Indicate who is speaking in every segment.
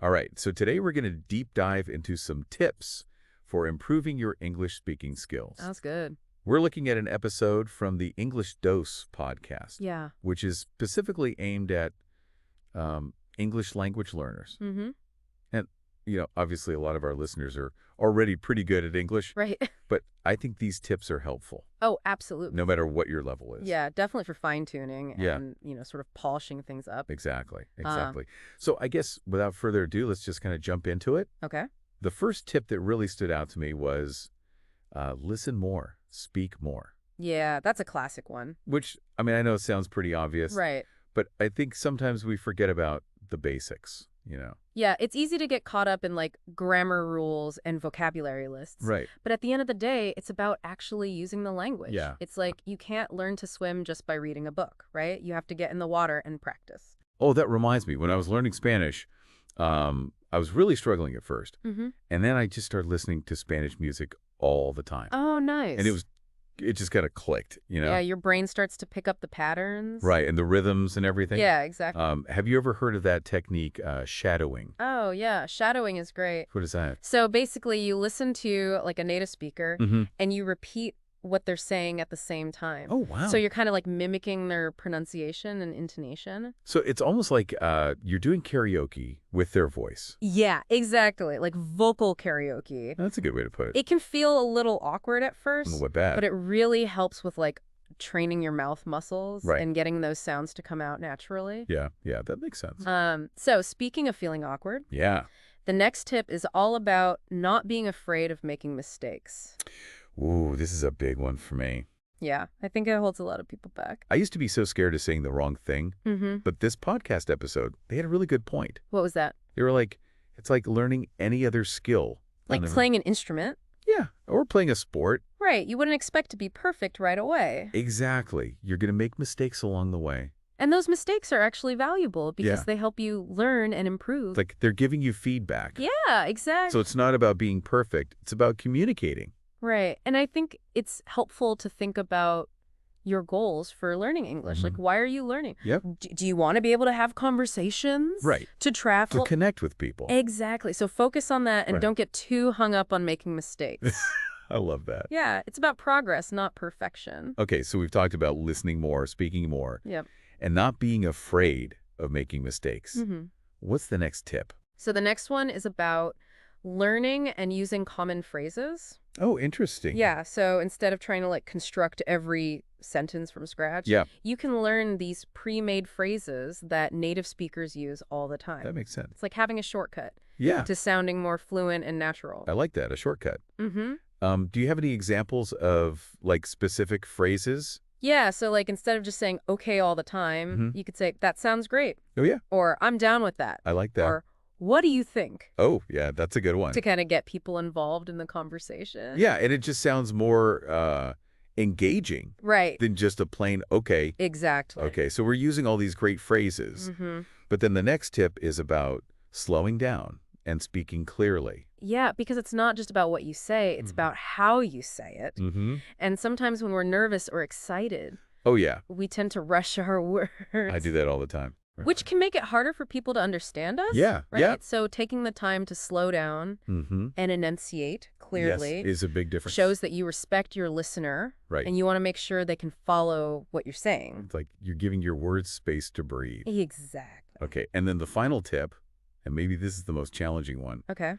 Speaker 1: All right, so today we're going to deep dive into some tips for improving your English speaking skills.
Speaker 2: That's good.
Speaker 1: We're looking at an episode from the English Dose podcast,
Speaker 2: Yeah.
Speaker 1: which is specifically aimed at English language learners.
Speaker 2: Mm-hmm.
Speaker 1: And, obviously a lot of our listeners are already pretty good at English,
Speaker 2: Right.
Speaker 1: but I think these tips are helpful,
Speaker 2: Oh, absolutely.
Speaker 1: no matter what your level is.
Speaker 2: Yeah, definitely for fine-tuning
Speaker 1: Yeah.
Speaker 2: and, sort of polishing things up.
Speaker 1: Exactly. So I guess without further ado, let's just kind of jump into it.
Speaker 2: Okay.
Speaker 1: The first tip that really stood out to me was listen more, speak more.
Speaker 2: Yeah, that's a classic one.
Speaker 1: Which, I know it sounds pretty obvious.
Speaker 2: Right.
Speaker 1: But I think sometimes we forget about the basics,
Speaker 2: Yeah, it's easy to get caught up in grammar rules and vocabulary lists.
Speaker 1: Right.
Speaker 2: But at the end of the day, it's about actually using the language.
Speaker 1: Yeah.
Speaker 2: It's like you can't learn to swim just by reading a book, right? You have to get in the water and practice.
Speaker 1: Oh, that reminds me. When I was learning Spanish, I was really struggling at first.
Speaker 2: Mm-hmm.
Speaker 1: And then I just started listening to Spanish music all the time.
Speaker 2: Oh, nice.
Speaker 1: And it just kind of clicked,
Speaker 2: Yeah, your brain starts to pick up the patterns.
Speaker 1: Right, and the rhythms and everything.
Speaker 2: Yeah, exactly.
Speaker 1: Have you ever heard of that technique, shadowing?
Speaker 2: Oh, yeah. Shadowing is great.
Speaker 1: What is that?
Speaker 2: So basically, you listen to a native speaker
Speaker 1: Mm-hmm.
Speaker 2: and you repeat what they're saying at the same time.
Speaker 1: Oh, wow.
Speaker 2: So you're kind of mimicking their pronunciation and intonation.
Speaker 1: So it's almost like you're doing karaoke with their voice.
Speaker 2: Yeah, exactly. Like vocal karaoke.
Speaker 1: That's a good way to put it.
Speaker 2: It can feel a little awkward at first,
Speaker 1: What bad?
Speaker 2: but it really helps with training your mouth muscles
Speaker 1: Right.
Speaker 2: and getting those sounds to come out naturally.
Speaker 1: Yeah, that makes sense.
Speaker 2: So speaking of feeling awkward,
Speaker 1: Yeah.
Speaker 2: the next tip is all about not being afraid of making mistakes.
Speaker 1: Ooh, this is a big one for me.
Speaker 2: Yeah, I think it holds a lot of people back.
Speaker 1: I used to be so scared of saying the wrong thing,
Speaker 2: Mm-hmm.
Speaker 1: but this podcast episode, they had a really good point.
Speaker 2: What was that?
Speaker 1: They were like, it's like learning any other skill.
Speaker 2: Like playing an instrument?
Speaker 1: Yeah, or playing a sport.
Speaker 2: Right, you wouldn't expect to be perfect right away.
Speaker 1: Exactly. You're going to make mistakes along the way.
Speaker 2: And those mistakes are actually valuable because
Speaker 1: Yeah.
Speaker 2: they help you learn and improve.
Speaker 1: Like they're giving you feedback.
Speaker 2: Yeah, exactly.
Speaker 1: So it's not about being perfect. It's about communicating.
Speaker 2: Right. And I think it's helpful to think about your goals for learning English.
Speaker 1: Mhm.
Speaker 2: Why are you learning?
Speaker 1: Yep.
Speaker 2: Do you want to be able to have conversations?
Speaker 1: Right.
Speaker 2: To travel?
Speaker 1: To connect with people.
Speaker 2: Exactly. So focus on that and
Speaker 1: Right.
Speaker 2: don't get too hung up on making mistakes.
Speaker 1: I love that.
Speaker 2: Yeah, it's about progress, not perfection.
Speaker 1: Okay, so we've talked about listening more, speaking more,
Speaker 2: Yep.
Speaker 1: and not being afraid of making mistakes.
Speaker 2: Mm-hmm.
Speaker 1: What's the next tip?
Speaker 2: So the next one is about learning and using common phrases.
Speaker 1: Oh, interesting.
Speaker 2: Yeah, so instead of trying to construct every sentence from scratch,
Speaker 1: Yeah,
Speaker 2: you can learn these pre-made phrases that native speakers use all the time.
Speaker 1: that makes sense.
Speaker 2: It's like having a shortcut
Speaker 1: Yeah,
Speaker 2: to sounding more fluent and natural.
Speaker 1: I like that, a shortcut.
Speaker 2: Mm-hmm.
Speaker 1: Do you have any examples of, specific phrases?
Speaker 2: Yeah, so instead of just saying okay all the time,
Speaker 1: Mhm.
Speaker 2: you could say, that sounds great,
Speaker 1: Oh, yeah,
Speaker 2: or I'm down with that,
Speaker 1: I like that.
Speaker 2: or what do you think?
Speaker 1: Oh, yeah, that's a good one.
Speaker 2: To kind of get people involved in the conversation.
Speaker 1: Yeah, and it just sounds more engaging
Speaker 2: Right.
Speaker 1: than just a plain okay.
Speaker 2: Exactly.
Speaker 1: Okay, so we're using all these great phrases,
Speaker 2: Mm-hmm.
Speaker 1: but then the next tip is about slowing down and speaking clearly.
Speaker 2: Yeah, because it's not just about what you say, it's
Speaker 1: Mhm.
Speaker 2: about how you say it.
Speaker 1: Mm-hmm.
Speaker 2: And sometimes when we're nervous or excited,
Speaker 1: Oh, yeah,
Speaker 2: we tend to rush our words.
Speaker 1: I do that all the time.
Speaker 2: Which can make it harder for people to understand us.
Speaker 1: Yeah,
Speaker 2: Right?
Speaker 1: yeah.
Speaker 2: So taking the time to slow down
Speaker 1: Mm-hmm.
Speaker 2: and enunciate clearly
Speaker 1: Yes, is a big difference.
Speaker 2: shows that you respect your listener.
Speaker 1: Right.
Speaker 2: And you want to make sure they can follow what you're saying.
Speaker 1: It's like you're giving your words space to breathe.
Speaker 2: Exactly.
Speaker 1: Okay, and then the final tip, and maybe this is the most challenging one,
Speaker 2: Okay.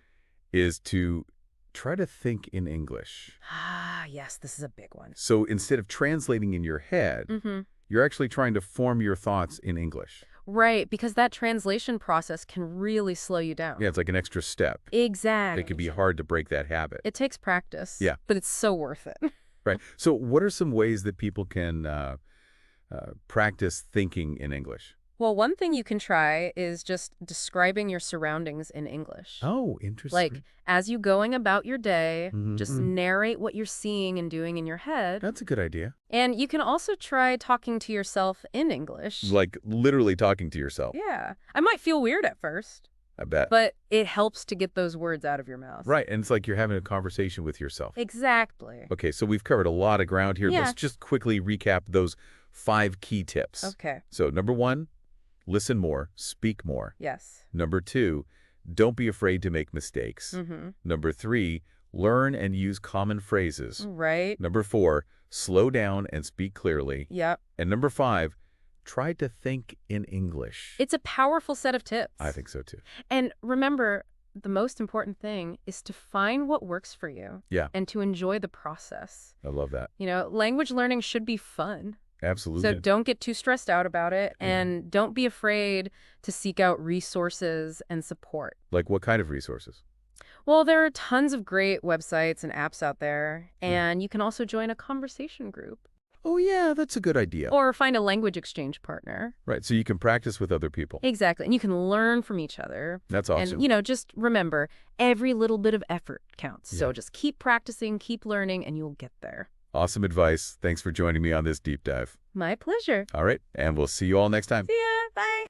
Speaker 1: is to try to think in English.
Speaker 2: Ah, yes, this is a big one.
Speaker 1: So instead of translating in your head,
Speaker 2: Mm-hmm.
Speaker 1: you're actually trying to form your thoughts in English.
Speaker 2: Right, because that translation process can really slow you down.
Speaker 1: Yeah, it's like an extra step.
Speaker 2: Exactly.
Speaker 1: It can be hard to break that habit.
Speaker 2: It takes practice.
Speaker 1: Yeah.
Speaker 2: But it's so worth it.
Speaker 1: Right. So what are some ways that people can practice thinking in English?
Speaker 2: Well, one thing you can try is just describing your surroundings in English.
Speaker 1: Oh, interesting.
Speaker 2: Like, as you going about your day,
Speaker 1: Mhm,
Speaker 2: just
Speaker 1: mhm.
Speaker 2: narrate what you're seeing and doing in your head.
Speaker 1: That's a good idea.
Speaker 2: And you can also try talking to yourself in English.
Speaker 1: Like literally talking to yourself.
Speaker 2: Yeah. I might feel weird at first,
Speaker 1: I bet.
Speaker 2: but it helps to get those words out of your mouth.
Speaker 1: Right, and it's like you're having a conversation with yourself.
Speaker 2: Exactly.
Speaker 1: Okay, so we've covered a lot of ground here.
Speaker 2: Yeah.
Speaker 1: Let's just quickly recap those 5 key tips.
Speaker 2: Okay.
Speaker 1: So number 1, listen more, speak more.
Speaker 2: Yes.
Speaker 1: Number 2, Don't be afraid to make mistakes.
Speaker 2: Mm-hmm.
Speaker 1: Number 3, learn and use common phrases.
Speaker 2: Right.
Speaker 1: Number 4, slow down and speak clearly.
Speaker 2: Yep.
Speaker 1: And number 5, try to think in English.
Speaker 2: It's a powerful set of tips.
Speaker 1: I think so too.
Speaker 2: And remember, the most important thing is to find what works for you.
Speaker 1: Yeah.
Speaker 2: And to enjoy the process.
Speaker 1: I love that.
Speaker 2: Language learning should be fun.
Speaker 1: Absolutely.
Speaker 2: So don't get too stressed out about it, and don't be afraid to seek out resources and support.
Speaker 1: Like what kind of resources?
Speaker 2: Well, there are tons of great websites and apps out there, and you can also join a conversation group.
Speaker 1: Oh, yeah, that's a good idea.
Speaker 2: Or find a language exchange partner.
Speaker 1: Right, so you can practice with other people.
Speaker 2: Exactly, and you can learn from each other.
Speaker 1: That's awesome.
Speaker 2: And, just remember, every little bit of effort counts.
Speaker 1: Yeah.
Speaker 2: So just keep practicing, keep learning, and you'll get there.
Speaker 1: Awesome advice. Thanks for joining me on this deep dive.
Speaker 2: My pleasure.
Speaker 1: All right, and we'll see you all next time.
Speaker 2: See ya. Bye.